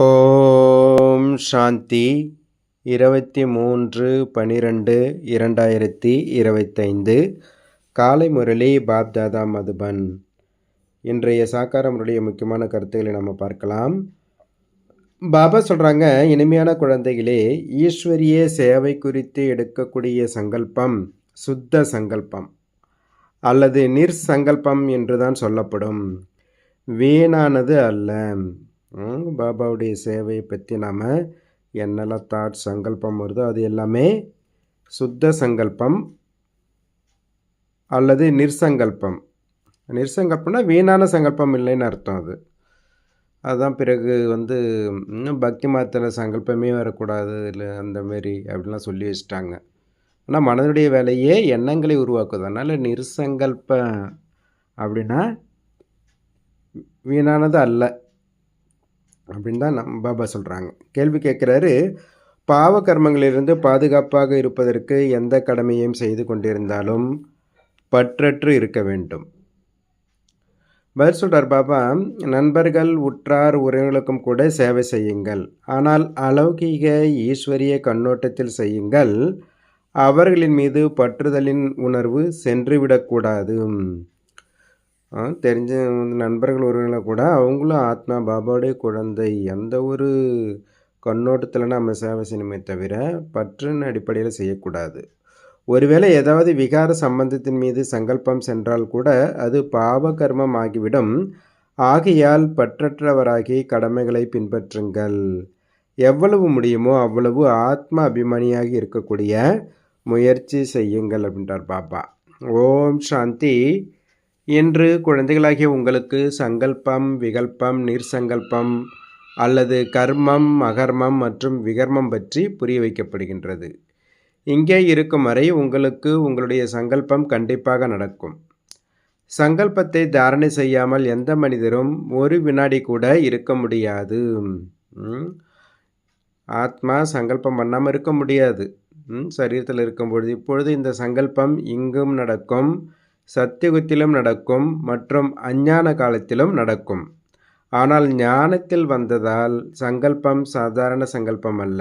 ஓம் சாந்தி 23/12/2025 காலை முரளி பாப்தாதா மதுபன். இன்றைய சாக்காரமுடைய முக்கியமான கருத்துக்களை நம்ம பார்க்கலாம். பாபா சொல்கிறாங்க, இனிமையான குழந்தைகளே, ஈஸ்வரிய சேவை குறித்து எடுக்கக்கூடிய சங்கல்பம் சுத்த சங்கல்பம் அல்லது நிர்சங்கல்பம் என்று தான் சொல்லப்படும். வீணானது அல்ல. பாபாவுடைய சேவையை பற்றி நாம் என்னெல்லாம் தாட் சங்கல்பம் வருதோ அது எல்லாமே சுத்த சங்கல்பம் அல்லது நிர்சங்கல்பம். நிர்சங்கல்பம்னா வீணான சங்கல்பம் இல்லைன்னு அர்த்தம். அதுதான் பிறகு பக்தி மாத்திர சங்கல்பமே வரக்கூடாது இல்லை அந்தமாரி அப்படிலாம் சொல்லி வச்சுட்டாங்க. ஆனால் மனதுடைய வேலையே எண்ணங்களை உருவாக்குது. அதனால் நிர்சங்கல்ப அப்படின்னா வீணானது அல்ல அப்படின்னு தான் பாபா சொல்கிறாங்க. கேள்வி கேட்குறாரு, பாவ கர்மங்களிலிருந்து பாதுகாப்பாக இருப்பதற்கு எந்த கடமையும் செய்து கொண்டிருந்தாலும் பற்றற்று இருக்க வேண்டும். பதில் சொல்கிறார் பாபா, நண்பர்கள் உற்றார் உறவினர்களுக்கும் கூட சேவை செய்யுங்கள், ஆனால் அலௌகிக ஈஸ்வரிய கண்ணோட்டத்தில் செய்யுங்கள். அவர்களின் மீது பற்றுதலின் உணர்வு சென்றுவிடக்கூடாது. தெரிஞ்ச நண்பர்கள் உறவினர்களை கூட அவங்களும் ஆத்மா பாபாவுடைய குழந்தை, எந்த ஒரு கண்ணோட்டத்தில் நம்ம சேவை செய்யணுமே தவிர பற்றின் அடிப்படையில் செய்யக்கூடாது. ஒருவேளை ஏதாவது விகார சம்பந்தத்தின் மீது சங்கல்பம் சென்றால் கூட அது பாவ கர்மம் ஆகிவிடும். ஆகையால் பற்றற்றவராகி கடமைகளை பின்பற்றுங்கள். எவ்வளவு முடியுமோ அவ்வளவு ஆத்மா அபிமானியாகி இருக்கக்கூடிய முயற்சி செய்யுங்கள் அப்படின்றார் பாபா. ஓம் சாந்தி. இன்று குழந்தைகளாகிய உங்களுக்கு சங்கல்பம், விகல்பம், நிர்சங்கல்பம் அல்லது கர்மம், அகர்மம் மற்றும் விகர்மம் பற்றி புரிய வைக்கப்படுகின்றது. இங்கே இருக்கும் வரை உங்களுக்கு உங்களுடைய சங்கல்பம் கண்டிப்பாக நடக்கும். சங்கல்பத்தை தாரணை செய்யாமல் எந்த மனிதரும் ஒரு வினாடி கூட இருக்க முடியாது. ஆத்மா சங்கல்பம் பண்ணாமல் இருக்க முடியாது. சரீரத்தில் இருக்கும்பொழுது இப்பொழுது இந்த சங்கல்பம் இங்கும் நடக்கும், சத்தியுகத்திலும் நடக்கும் மற்றும் அஞ்ஞான காலத்திலும் நடக்கும். ஆனால் ஞானத்தில் வந்ததால் சங்கல்பம் சாதாரண சங்கல்பம் அல்ல.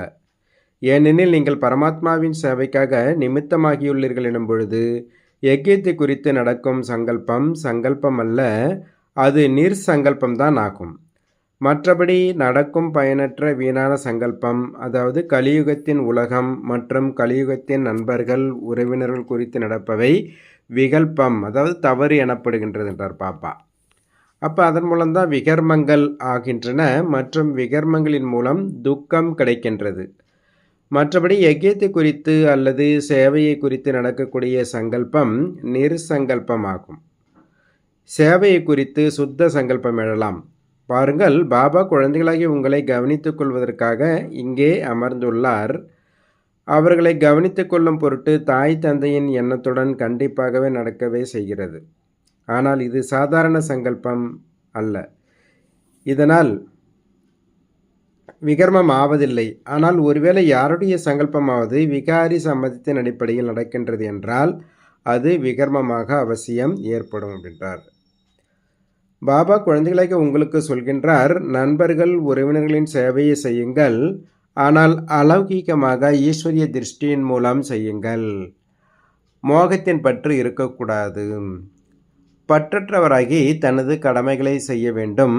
ஏனெனில் நீங்கள் பரமாத்மாவின் சேவைக்காக நிமித்தமாகியுள்ளீர்கள் எனும் பொழுது யஜ்யத்தை குறித்து நடக்கும் சங்கல்பம் சங்கல்பம் அல்ல, அது நிர்சங்கல்பம்தான் ஆகும். மற்றபடி நடக்கும் பயனற்ற வீணான சங்கல்பம், அதாவது கலியுகத்தின் உலகம் மற்றும் கலியுகத்தின் நண்பர்கள் உறவினர்கள் குறித்து நடப்பவை விகல்பம், அதாவது தவறு எனப்படுகின்றது என்றார் பாபா. அப்போ அதன் மூலம்தான் விகர்மங்கள் ஆகின்றன மற்றும் விகர்மங்களின் மூலம் துக்கம் கிடைக்கின்றது. மற்றபடி யஜ்யத்தை குறித்து அல்லது சேவையை குறித்து நடக்கக்கூடிய சங்கல்பம் நிர்சங்கல்பம் ஆகும். சேவையை குறித்து சுத்த சங்கல்பம் எழலாம். பாருங்கள், பாபா குழந்தைகளாகி உங்களை கவனித்துக் கொள்வதற்காக இங்கே அமர்ந்துள்ளார். அவர்களை கவனித்துக் கொள்ளும் பொருட்டு தாய் தந்தையின் எண்ணத்துடன் கண்டிப்பாகவே நடக்கவே செய்கிறது. ஆனால் இது சாதாரண சங்கல்பம் அல்ல. இதனால் விகர்மம் ஆவதில்லை. ஆனால் ஒருவேளை யாருடைய சங்கல்பமாவது விகாரி சம்மதத்தின் அடிப்படையில் நடக்கின்றது என்றால் அது விகர்மமாக அவசியம் ஏற்படும் அப்படின்றார் பாபா. குழந்தைகளாக உங்களுக்கு சொல்கின்றார், நண்பர்கள் உறவினர்களின் சேவையை செய்யுங்கள், ஆனால் அலௌகீகமாக ஈஸ்வரிய திருஷ்டியின் மூலம் செய்யுங்கள். மோகத்தின் பற்று இருக்கக்கூடாது. பற்றற்றவராகி தனது கடமைகளை செய்ய வேண்டும்.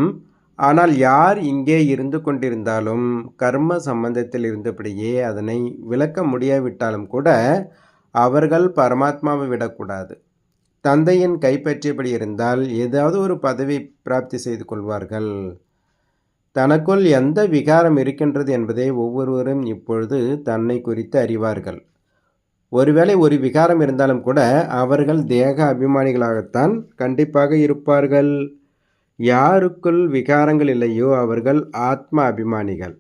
ஆனால் யார் இங்கே இருந்து கொண்டிருந்தாலும் கர்ம சம்பந்தத்தில் இருந்தபடியே அதனை விளக்க முடியாவிட்டாலும் கூட அவர்கள் பரமாத்மாவை விடக்கூடாது. தந்தையின் கைப்பற்றியபடி இருந்தால் ஏதாவது ஒரு பதவி பிராப்தி செய்து கொள்வார்கள். தனக்குள் எந்த விகாரம் இருக்கின்றது என்பதை ஒவ்வொருவரும் இப்பொழுது தன்னை குறித்து அறிவார்கள். ஒருவேளை ஒரு விகாரம் இருந்தாலும் கூட அவர்கள் தேக அபிமானிகளாகத்தான் கண்டிப்பாக இருப்பார்கள். யாருக்குள் விகாரங்கள் இல்லையோ அவர்கள் ஆத்மா அபிமானிகள்.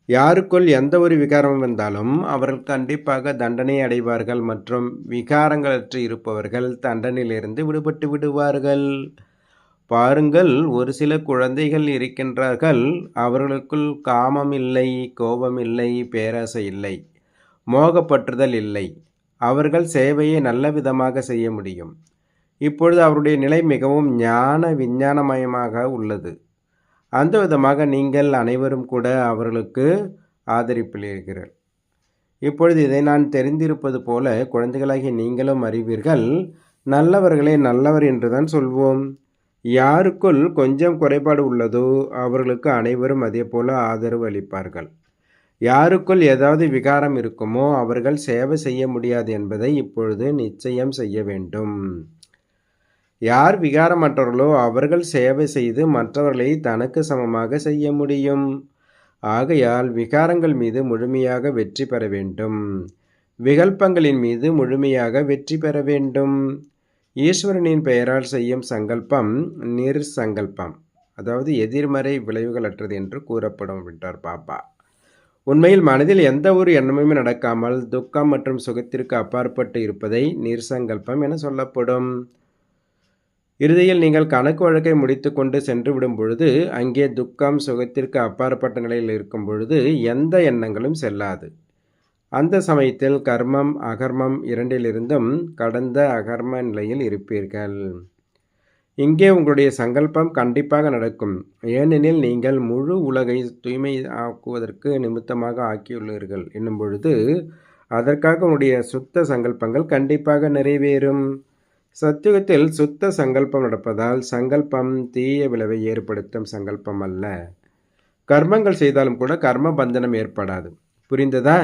யாருக்குள் எந்த ஒரு விகாரம் வந்தாலும் அவர்கள் கண்டிப்பாக தண்டனை அடைவார்கள் மற்றும் விகாரங்களற்று இருப்பவர்கள் தண்டனையிலிருந்து விடுபட்டு விடுவார்கள். பாருங்கள், ஒரு சில குழந்தைகள் இருக்கின்றார்கள், அவர்களுக்குள் காமம் இல்லை, கோபம் இல்லை, பேராசை இல்லை, மோகப்பற்றுதல் இல்லை. அவர்கள் சேவையை நல்ல விதமாக செய்ய முடியும். இப்பொழுது அவருடைய நிலை மிகவும் ஞான விஞ்ஞானமயமாக உள்ளது. அந்த விதமாக நீங்கள் அனைவரும் கூட அவர்களுக்கு ஆதரிப்பளிக்கிறீர்கள். இப்பொழுது இதை நான் தெரிந்திருப்பது போல குழந்தைகளாகிய நீங்களும் அறிவீர்கள். நல்லவர்களே நல்லவர் என்றுதான் சொல்வோம். யாருக்குள் கொஞ்சம் குறைபாடு உள்ளதோ அவர்களுக்கு அனைவரும் அதே போல ஆதரவு அளிப்பார்கள். யாருக்குள் ஏதாவது விகாரம் இருக்குமோ அவர்கள் சேவை செய்ய முடியாது என்பதை இப்பொழுது நிச்சயம் செய்ய வேண்டும். யார் விகாரமற்றவர்களோ அவர்கள் சேவை செய்து மற்றவர்களை தனக்கு சமமாக செய்ய முடியும். ஆகையால் விகாரங்கள் மீது முழுமையாக வெற்றி பெற வேண்டும். விகல்பங்களின் மீது முழுமையாக வெற்றி பெற வேண்டும். ஈஸ்வரனின் பெயரால் செய்யும் சங்கல்பம் நிர்சங்கல்பம், அதாவது எதிர்மறை விளைவுகளற்றது என்று கூறப்படும் விட்டார் பாபா. உண்மையில் மனதில் எந்த ஒரு எண்ணமுமே நடக்காமல் துக்கம் மற்றும் சுகத்திற்கு அப்பாற்பட்டு இருப்பதை நிர்சங்கல்பம் என சொல்லப்படும். இறுதியில் நீங்கள் கணக்கு வழக்கை முடித்து கொண்டு சென்று விடும் பொழுது அங்கே துக்கம் சுகத்திற்கு அப்பாற்பட்ட நிலையில் இருக்கும் பொழுது எந்த எண்ணங்களும் செல்லாது. அந்த சமயத்தில் கர்மம் அகர்மம் இரண்டிலிருந்தும் கடந்த அகர்ம நிலையில் இருப்பீர்கள். இங்கே உங்களுடைய சங்கல்பம் கண்டிப்பாக நடக்கும். ஏனெனில் நீங்கள் முழு உலகை தூய்மை ஆக்குவதற்கு நிமித்தமாக ஆக்கியுள்ளீர்கள் என்னும் பொழுது அதற்காக உங்களுடைய சுத்த சங்கல்பங்கள் கண்டிப்பாக நிறைவேறும். சத்தியுகத்தில் சுத்த சங்கல்பம் நடப்பதால் சங்கல்பம் தீய விளைவை ஏற்படுத்தும் சங்கல்பம் அல்ல. கர்மங்கள் செய்தாலும் கூட கர்ம பந்தனம் ஏற்படாது. புரிந்ததா?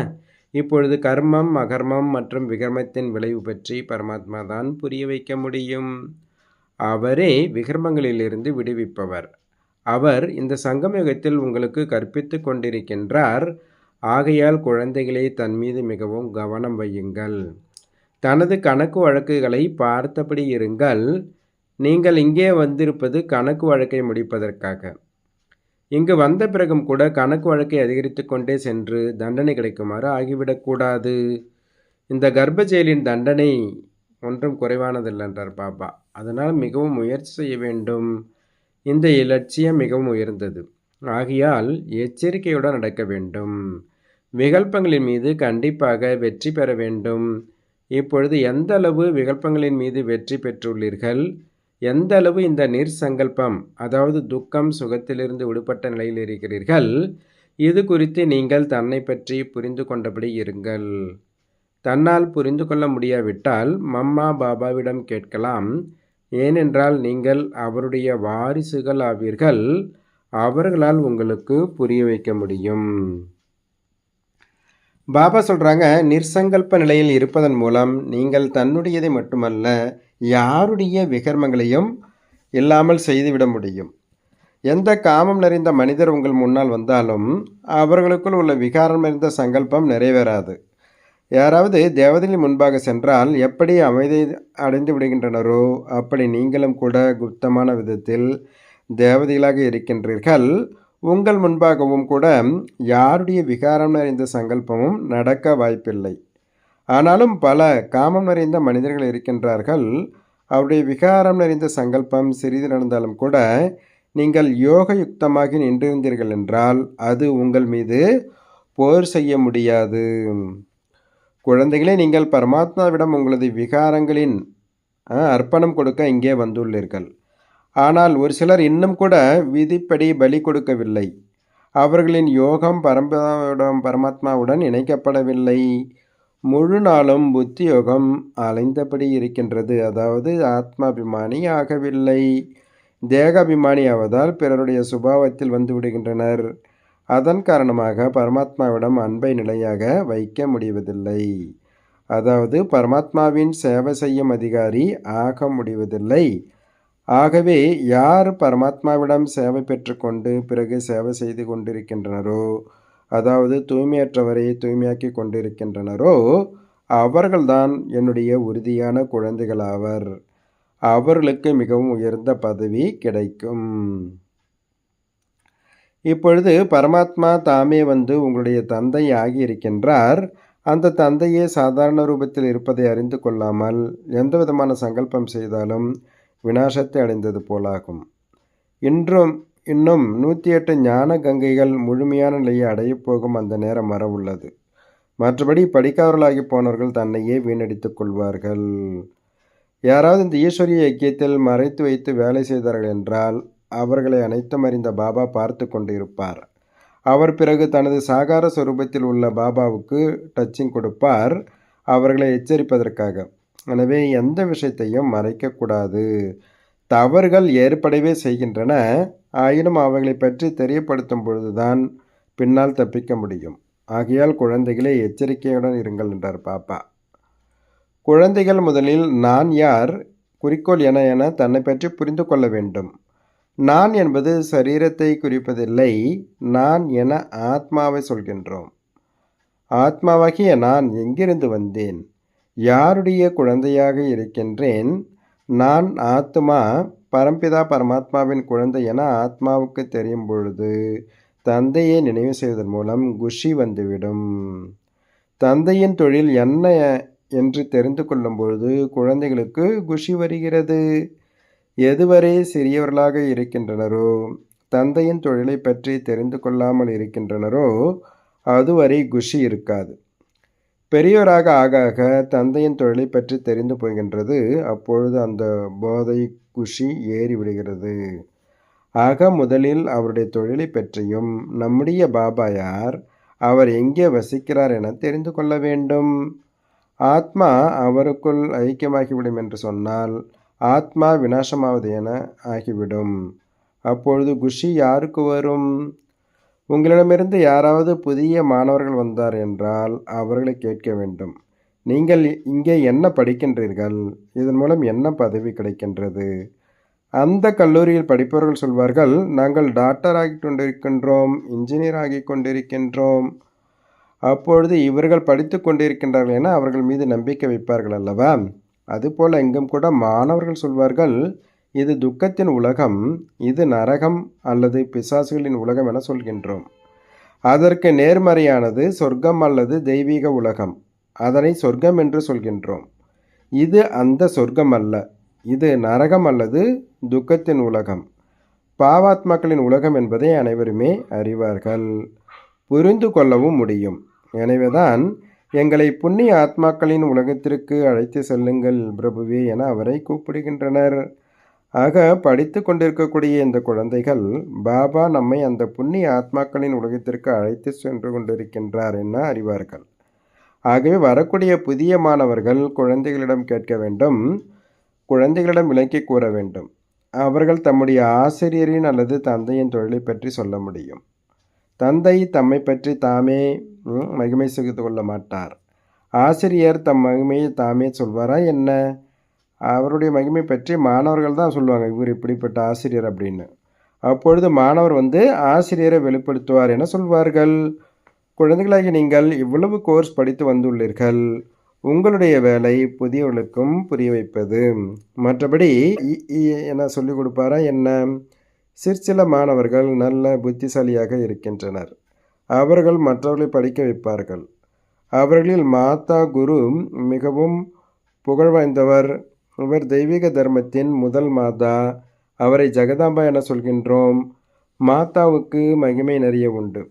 இப்பொழுது கர்மம் அகர்மம் மற்றும் விகர்மத்தின் விளைவு பற்றி பரமாத்மா தான் புரிய வைக்க முடியும். அவரே விகர்மங்களிலிருந்து விடுவிப்பவர். அவர் இந்த சங்கமயுகத்தில் உங்களுக்கு கற்பித்து கொண்டிருக்கின்றார். ஆகையால் குழந்தைகளே தன் மீது மிகவும் கவனம் வையுங்கள். தனது கணக்கு வழக்குகளை பார்த்தபடி இருங்கள். நீங்கள் இங்கே வந்திருப்பது கணக்கு வழக்கை முடிப்பதற்காக. இங்கு வந்த பிறகும் கூட கணக்கு வழக்கை அதிகரித்து கொண்டே சென்று தண்டனை கிடைக்குமாறு ஆகிவிடக்கூடாது. இந்த கர்ப்ப ஜெயிலின் தண்டனை ஒன்றும் குறைவானதில்லை என்றார் பாபா. அதனால் மிகவும் முயற்சி செய்ய வேண்டும். இந்த இலட்சியம் மிகவும் உயர்ந்தது. ஆகையால் எச்சரிக்கையுடன் நடக்க வேண்டும். விகல்பங்களின் மீது கண்டிப்பாக வெற்றி பெற வேண்டும். இப்பொழுது எந்த அளவு விகல்பங்களின் மீது வெற்றி பெற்றுள்ளீர்கள், எந்த அளவு இந்த நிர்சங்கல்பம், அதாவது துக்கம் சுகத்திலிருந்து விடுபட்ட நிலையில் இருக்கிறீர்கள், இது குறித்து நீங்கள் தன்னை பற்றி புரிந்து கொண்டபடி இருங்கள். தன்னால் புரிந்து கொள்ள முடியாவிட்டால் மம்மா பாபாவிடம் கேட்கலாம். ஏனென்றால் நீங்கள் அவருடைய வாரிசுகள் ஆவீர்கள். அவர்களால் உங்களுக்கு புரிய வைக்க முடியும். பாபா சொல்கிறாங்க, நிர்சங்கல்ப நிலையில் இருப்பதன் மூலம் நீங்கள் தன்னுடையதை மட்டுமல்ல யாருடைய விகர்மங்களையும் இல்லாமல் செய்துவிட முடியும். எந்த காமம் நிறைந்த மனிதர் உங்கள் முன்னால் வந்தாலும் அவர்களுக்குள் உள்ள விகாரம் நிறைந்த சங்கல்பம் நிறைவேறாது. யாராவது தேவதையின் முன்பாக சென்றால் எப்படி அமைதி அடைந்து விடுகின்றனரோ அப்படி நீங்களும் கூட குப்தமான விதத்தில் தேவதைகளாக இருக்கின்றீர்கள். உங்கள் முன்பாகவும் கூட யாருடைய விகாரம் நிறைந்த சங்கல்பமும் நடக்க வாய்ப்பில்லை. ஆனாலும் பல காமம் நிறைந்த மனிதர்கள் இருக்கின்றார்கள். அவருடைய விகாரம் நிறைந்த சங்கல்பம் சிறிது நடந்தாலும் கூட நீங்கள் யோகயுக்தமாகி நின்றிருந்தீர்கள் என்றால் அது உங்கள் மீது போர் செய்ய முடியாது. குழந்தைகளே, நீங்கள் பரமாத்மாவிடம் உங்களது விகாரங்களின் அர்ப்பணம் கொடுக்க இங்கே வந்துள்ளீர்கள். ஆனால் ஒரு சிலர் இன்னும் கூட விதிப்படி பலி கொடுக்கவில்லை. அவர்களின் யோகம் பரமாத்மாவுடன் இணைக்கப்படவில்லை. முழு நாளும் புத்தி யோகம் அலைந்தபடி இருக்கின்றது. அதாவது ஆத்மாபிமானி ஆகவில்லை. தேகாபிமானி ஆவதால் பிறருடைய சுபாவத்தில் வந்து விடுகின்றனர். அதன் காரணமாக பரமாத்மாவிடம் அன்பை நிலையாக வைக்க முடிவதில்லை. அதாவது பரமாத்மாவின் சேவை செய்யும் அதிகாரி ஆக முடிவதில்லை. ஆகவே யார் பரமாத்மாவிடம் சேவை பெற்றுக்கொண்டு பிறகு சேவை செய்து கொண்டிருக்கின்றனரோ, அதாவது தூய்மையற்றவரை தூய்மையாக்கி கொண்டிருக்கின்றனரோ அவர்கள்தான் என்னுடைய உறுதியான குழந்தைகளாவர். அவர்களுக்கு மிகவும் உயர்ந்த பதவி கிடைக்கும். இப்பொழுது பரமாத்மா தாமே வந்து உங்களுடைய தந்தை ஆகியிருக்கின்றார். அந்த தந்தையே சாதாரண ரூபத்தில் இருப்பதை அறிந்து கொள்ளாமல் எந்த விதமான சங்கல்பம் செய்தாலும் விநாசத்தை அடைந்தது போலாகும். இன்னும் 108 ஞான கங்கைகள் முழுமையான நிலையை அடையப் போகும் அந்த நேரம் வர உள்ளது. மற்றபடி படிக்காதவர்களாகி போனவர்கள் தன்னையே வீணடித்துக் கொள்வார்கள். யாராவது இந்த ஈஸ்வரிய ஐக்கியத்தில் மறைத்து வைத்து வேலை செய்தார்கள் என்றால் அவர்களை அனைத்தும் அறிந்த பாபா பார்த்து கொண்டு இருப்பார். அவர் பிறகு தனது சாகார சொரூபத்தில் உள்ள பாபாவுக்கு டச்சிங் கொடுப்பார், அவர்களை எச்சரிப்பதற்காக. எனவே எந்த விஷயத்தையும் மறைக்கக்கூடாது. தவறுகள் ஏற்படவே செய்கின்றன, ஆயினும் அவைகளை பற்றி தெரியப்படுத்தும் பொழுதுதான் பின்னால் தப்பிக்க முடியும். ஆகையால் குழந்தைகளே எச்சரிக்கையுடன் இருங்கள் என்றார் பாப்பா. குழந்தைகள் முதலில் நான் யார், குறிக்கோள் என தன்னை பற்றி புரிந்து கொள்ள வேண்டும். நான் என்பது சரீரத்தை குறிப்பதில்லை, நான் என ஆத்மாவை சொல்கின்றோம். ஆத்மாவாகிய நான் எங்கிருந்து வந்தேன், யாருடைய குழந்தையாக இருக்கின்றேன், நான் ஆத்மா பரம்பிதா பரமாத்மாவின் குழந்தை என ஆத்மாவுக்கு தெரியும் பொழுது தந்தையை நினைவு செய்வதன் மூலம் குஷி வந்துவிடும். தந்தையின் தொழில் என்ன என்று தெரிந்து கொள்ளும் பொழுது குழந்தைகளுக்கு குஷி வருகிறது. எதுவரை சிறியவர்களாக இருக்கின்றனரோ, தந்தையின் தொழிலை பற்றி தெரிந்து கொள்ளாமல் இருக்கின்றனரோ, அதுவரை குஷி இருக்காது. பெரியோராக ஆக ஆக தந்தையின் தொழிலை பற்றி தெரிந்து போகின்றது. அப்பொழுது அந்த போதை குஷி ஏறிவிடுகிறது. ஆக முதலில் அவருடைய தொழிலை பற்றியும், நம்முடைய பாபா யார், அவர் எங்கே வசிக்கிறார் என தெரிந்து கொள்ள வேண்டும். ஆத்மா அவருக்குள் ஐக்கியமாகிவிடும் என்று சொன்னால் ஆத்மா விநாசமாவது என ஆகிவிடும். அப்பொழுது குஷி யாருக்கு வரும்? உங்களிடமிருந்து யாராவது புதிய மாணவர்கள் வந்தார் என்றால் அவர்களை கேட்க வேண்டும், நீங்கள் இங்கே என்ன படிக்கின்றீர்கள், இதன் மூலம் என்ன பதவி கிடைக்கின்றது? அந்த கல்லூரியில் படிப்பவர்கள் சொல்வார்கள், நாங்கள் டாக்டர் ஆகி கொண்டிருக்கின்றோம், இன்ஜினியர் ஆகி கொண்டிருக்கின்றோம். அப்பொழுது இவர்கள் படித்து கொண்டிருக்கின்றார்கள் என அவர்கள் மீது நம்பிக்கை வைப்பார்கள் அல்லவா? அதுபோல் இங்கும் கூட மாணவர்கள் சொல்வார்கள், இது துக்கத்தின் உலகம், இது நரகம் அல்லது பிசாசுகளின் உலகம் என சொல்கின்றோம். அதற்கு நேர்மறையானது சொர்க்கம் அல்லது தெய்வீக உலகம், அதனை சொர்க்கம் என்று சொல்கின்றோம். இது அந்த சொர்க்கம் அல்ல, இது நரகம் அல்லது துக்கத்தின் உலகம், பாவாத்மாக்களின் உலகம் என்பதை அனைவருமே அறிவார்கள், புரிந்து கொள்ளவும் முடியும். எனவேதான் எங்களை புண்ணிய ஆத்மாக்களின் உலகத்திற்கு அழைத்து செல்லுங்கள் பிரபுவே என அவரை கூப்பிடுகின்றனர். ஆக படித்து கொண்டிருக்கக்கூடிய இந்த குழந்தைகள் பாபா நம்மை அந்த புண்ணிய ஆத்மாக்களின் உலகத்திற்கு அழைத்து சென்று கொண்டிருக்கின்றார் என அறிவார்கள். ஆகவே வரக்கூடிய புதிய மாணவர்கள் குழந்தைகளிடம் கேட்க வேண்டும், குழந்தைகளிடம் விளக்கி கூற வேண்டும். அவர்கள் தம்முடைய ஆசிரியரின் அல்லது தந்தையின் தொழிலை பற்றி சொல்ல முடியும். தந்தை தம்மை பற்றி தாமே மகிமை செய்து கொள்ள மாட்டார். ஆசிரியர் தம் மகிமையை தாமே சொல்வாரா என்ன? அவருடைய மகிமை பற்றி மாணவர்கள் தான் சொல்லுவாங்க, இவர் இப்படிப்பட்ட ஆசிரியர் அப்படின்னு. அப்பொழுது மாணவர் ஆசிரியரை வெளிப்படுத்துவார் என சொல்வார்கள். குழந்தைகளாகி நீங்கள் இவ்வளவு கோர்ஸ் படித்து வந்துள்ளீர்கள், உங்களுடைய வேலை புதியவர்களுக்கும் புரிய வைப்பது. மற்றபடி என சொல்லிக் கொடுப்பாரா என்ன? சிற்சில மாணவர்கள் நல்ல புத்திசாலியாக இருக்கின்றனர், அவர்கள் மற்றவர்களை படிக்க வைப்பார்கள். அவர்களில் மாதா குரு மிகவும் புகழ் வாய்ந்தவர். இவர் தெய்வீக தர்மத்தின் முதல் மாதா, அவரை ஜெகதாம்பா என சொல்கின்றோம். மாதாவுக்கு மகிமை நிறைய உண்டு.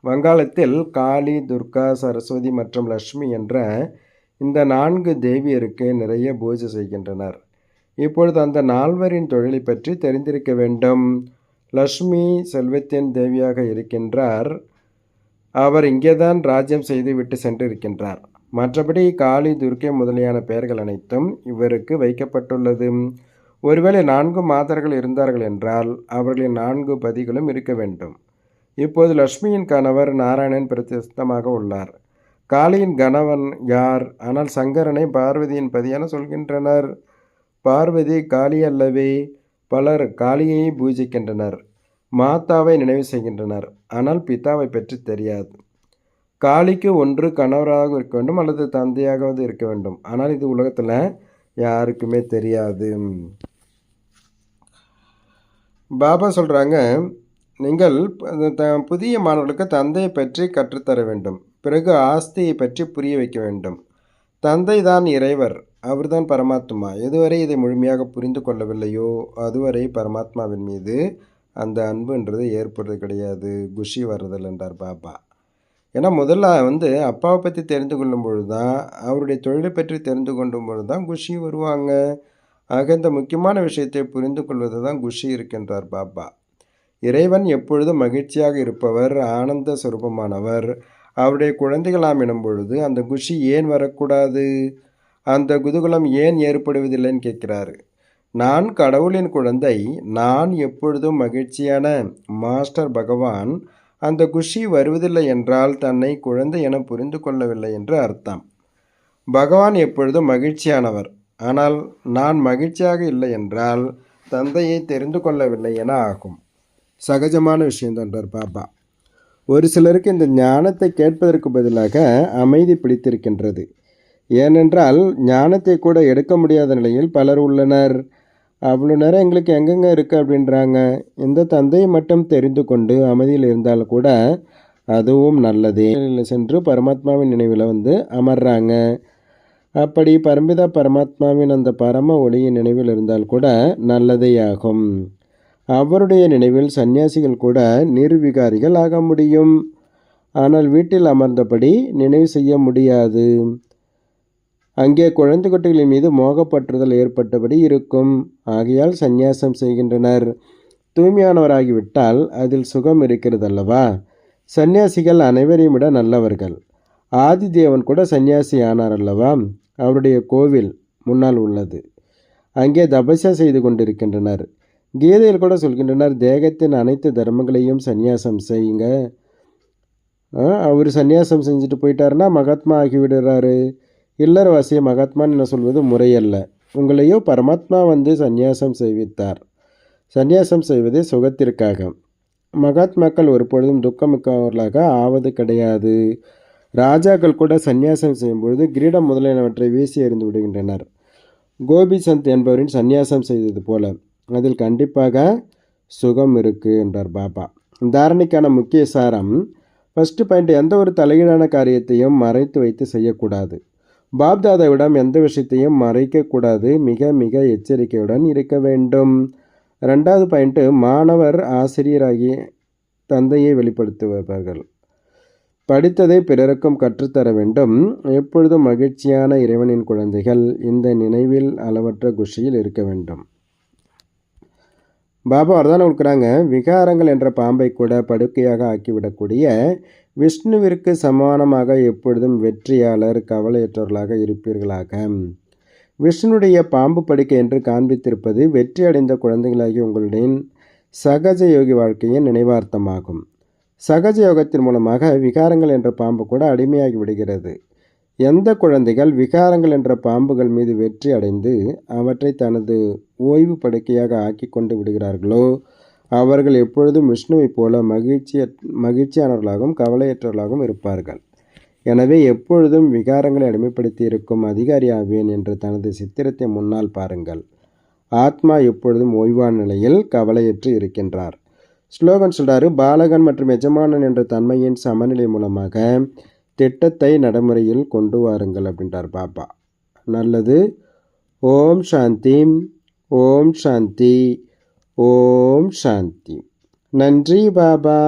வங்காளத்தில் காளி, துர்கா, சரஸ்வதி மற்றும் லட்சுமி என்ற இந்த 4 தேவியருக்கு நிறைய பூஜை செய்கின்றனர். இப்பொழுது அந்த 4வரின் தொழிலை பற்றி தெரிந்திருக்க வேண்டும். லட்சுமி செல்வத்தின் தேவியாக இருக்கின்றார், அவர் இங்கேதான் ராஜ்யம் செய்து விட்டு சென்றிருக்கின்றார். மற்றபடி காளி, துர்க்கை முதலியான பெயர்கள் அனைத்தும் இவருக்கு வைக்கப்பட்டுள்ளது. ஒருவேளை 4 மாதர்கள் இருந்தார்கள் என்றால் அவர்களின் 4 பதிகளும் இருக்க வேண்டும். இப்போது லட்சுமியின் கணவர் நாராயணன் பிரதிஷ்டமாக உள்ளார். காளியின் கணவன் யார்? ஆனால் சங்கரனை பார்வதியின் பதியென சொல்கின்றனர். பார்வதி காளி அல்லவே? பலர் காளியை பூஜிக்கின்றனர், மாதாவை நினைவு செய்கின்றனர், ஆனால் பிதாவை பற்றி தெரியாது. காளிக்கு ஒன்று கணவராக இருக்க வேண்டும் அல்லது தந்தையாகவது இருக்க வேண்டும், ஆனால் இது உலகத்தில் யாருக்குமே தெரியாது. பாபா சொல்கிறாங்க, நீங்கள் புதிய மாணவர்களுக்கு தந்தையை பற்றி கற்றுத்தர வேண்டும், பிறகு ஆஸ்தியை பற்றி புரிய வைக்க வேண்டும். தந்தை தான் இறைவர், அவர்தான் பரமாத்மா. எதுவரை இதை முழுமையாக புரிந்து கொள்ளவில்லையோ அதுவரை பரமாத்மாவின் மீது அந்த அன்புன்றது ஏற்படுறது கிடையாது, குஷி வர்றதில்லை என்றார் பாபா. ஏன்னா முதல்ல அப்பாவை பற்றி தெரிந்து கொள்ளும் பொழுது தான், அவருடைய தொழிலை பற்றி தெரிந்து கொள்ளும் பொழுது தான் குஷி வருவாங்க. ஆக இந்த முக்கியமான விஷயத்தை புரிந்து கொள்வது தான் குஷி இருக்கின்றார் பாபா. இறைவன் எப்பொழுதும் மகிழ்ச்சியாக இருப்பவர், ஆனந்த சுரூபமானவர். அவருடைய குழந்தைகளாம் எனும் பொழுது அந்த குஷி ஏன் வரக்கூடாது, அந்த குதூகலம் ஏன் ஏற்படுவதில்லைன்னு கேட்கிறாரு. நான் கடவுளின் குழந்தை, நான் எப்பொழுதும் மகிழ்ச்சியான மாஸ்டர் பகவான். அந்த குஷி வருவதில்லை என்றால் தன்னை குழந்தை என புரிந்து கொள்ளவில்லை என்று அர்த்தம். பகவான் எப்பொழுதும் மகிழ்ச்சியானவர், ஆனால் நான் மகிழ்ச்சியாக இல்லை என்றால் தந்தையை தெரிந்து கொள்ளவில்லை என ஆகும். சகஜமான விஷயம்தான் பாபா. ஒரு சிலருக்கு இந்த ஞானத்தை கேட்பதற்கு பதிலாக அமைதி பிடித்திருக்கின்றது. ஏனென்றால் ஞானத்தை கூட எடுக்க முடியாத நிலையில் பலர் உள்ளனர். அவ்வளோ நேரம் எங்களுக்கு எங்கெங்க இருக்குது அப்படின்றாங்க. இந்த தந்தையை மட்டும் தெரிந்து கொண்டு அமைதியில் இருந்தால் கூட அதுவும் நல்லதே. சென்று பரமாத்மாவின் நினைவில் அமர்றாங்க. அப்படி பரம்பிதா பரமாத்மாவின் அந்த பரம ஒளியின் நினைவில் இருந்தால் கூட நல்லதே ஆகும். அவருடைய நினைவில் சன்னியாசிகள் கூட நிர்விகாரிகள் ஆக முடியும். ஆனால் வீட்டில் அமர்ந்தபடி நினைவு செய்ய முடியாது. அங்கே குழந்தை குட்டிகளின் மீது மோகப்பற்றுதல் ஏற்பட்டபடி இருக்கும். ஆகையால் சந்நியாசம் செய்கின்றனர். தூய்மையானவராகிவிட்டால் அதில் சுகம் இருக்கிறது அல்லவா. சந்நியாசிகள் அனைவரையும் விட நல்லவர்கள். ஆதிதேவன் கூட சந்நியாசி ஆனார் அல்லவா. அவருடைய கோவில் முன்னால் உள்ளது. அங்கே தபஸ்யா செய்து கொண்டிருக்கின்றனர். கீதையில் கூட சொல்கின்றனர், தேகத்தின் அனைத்து தர்மங்களையும் சந்நியாசம் செய்யுங்க. அவர் சந்நியாசம் செஞ்சுட்டு போயிட்டாருன்னா மகாத்மா ஆகிவிடுறாரு. இல்லறவாசியை மகாத்மான்னு என்ன சொல்வது முறையல்ல. உங்களையோ பரமாத்மா சந்நியாசம் செய்வித்தார். சந்நியாசம் செய்வதே சுகத்திற்காக. மகாத்மாக்கள் ஒருபொழுதும் துக்கமிக்கவர்களாக ஆவது கிடையாது. ராஜாக்கள் கூட சந்நியாசம் செய்யும்பொழுது கிரீடம் முதலியனவற்றை வீசி எறிந்து விடுகின்றனர். கோபிசந்த் என்பவரின் சந்நியாசம் செய்தது போல அதில் கண்டிப்பாக சுகம் இருக்குது என்றார் பாபா. தாரணைக்கான முக்கிய சாரம், ஃபஸ்ட்டு பாயிண்ட், எந்த ஒரு தலையீடான காரியத்தையும் மறைத்து வைத்து செய்யக்கூடாது. பாப்தாதாவிடம் எந்த விஷயத்தையும் மறைக்கக்கூடாது. மிக மிக எச்சரிக்கையுடன் இருக்க வேண்டும். ரெண்டாவது பாயிண்ட்டு, மாணவர் ஆசிரியராகி தந்தையை வெளிப்படுத்துவார்கள். படித்ததை பிறருக்கும் கற்றுத்தர வேண்டும். எப்பொழுதும் மகிழ்ச்சியான இறைவனின் குழந்தைகள் இந்த நினைவில் அளவற்ற குஷியில் இருக்க வேண்டும். பாபா வரதானம் கொடுக்குறாங்க. விகாரங்கள் என்ற பாம்பை கூட படுக்கையாக ஆக்கிவிடக்கூடிய விஷ்ணுவிற்கு சமானமாக எப்பொழுதும் வெற்றியாளர் கவலையற்றவர்களாக இருப்பீர்களாக. விஷ்ணுடைய பாம்பு படுக்கை என்று காண்பித்திருப்பது வெற்றி அடைந்த குழந்தைகளாகி உங்களுடைய சகஜ யோகி வாழ்க்கையின் நினைவார்த்தமாகும். சகஜ யோகத்தின் மூலமாக விகாரங்கள் என்ற பாம்பு கூட அடிமையாகி விடுகிறது. எந்த குழந்தைகள் விகாரங்கள் என்ற பாம்புகள் மீது வெற்றி அடைந்து அவற்றை தனது ஓய்வு படுக்கையாக ஆக்கி கொண்டு விடுகிறார்களோ அவர்கள் எப்பொழுதும் விஷ்ணுவைப் போல மகிழ்ச்சியானவர்களாகவும் கவலையற்றவர்களாகவும் இருப்பார்கள். எனவே எப்பொழுதும் விகாரங்களை அடிமைப்படுத்தி இருக்கும் அதிகாரி ஆவேன் என்று தனது சித்திரத்தை முன்னால் பாருங்கள். ஆத்மா எப்பொழுதும் ஓய்வான நிலையில் கவலையற்று இருக்கின்றார். ஸ்லோகன் சொல்கிறாரு, பாலகன் மற்றும் எஜமானன் என்ற தன்மையின் சமநிலை மூலமாக திட்டத்தை நடைமுறையில் கொண்டு வாருங்கள் அப்படின்றார் பாபா. நல்லது. ஓம் சாந்தி, ஓம் சாந்தி, ஓம் சாந்தி. நன்றி பாபா.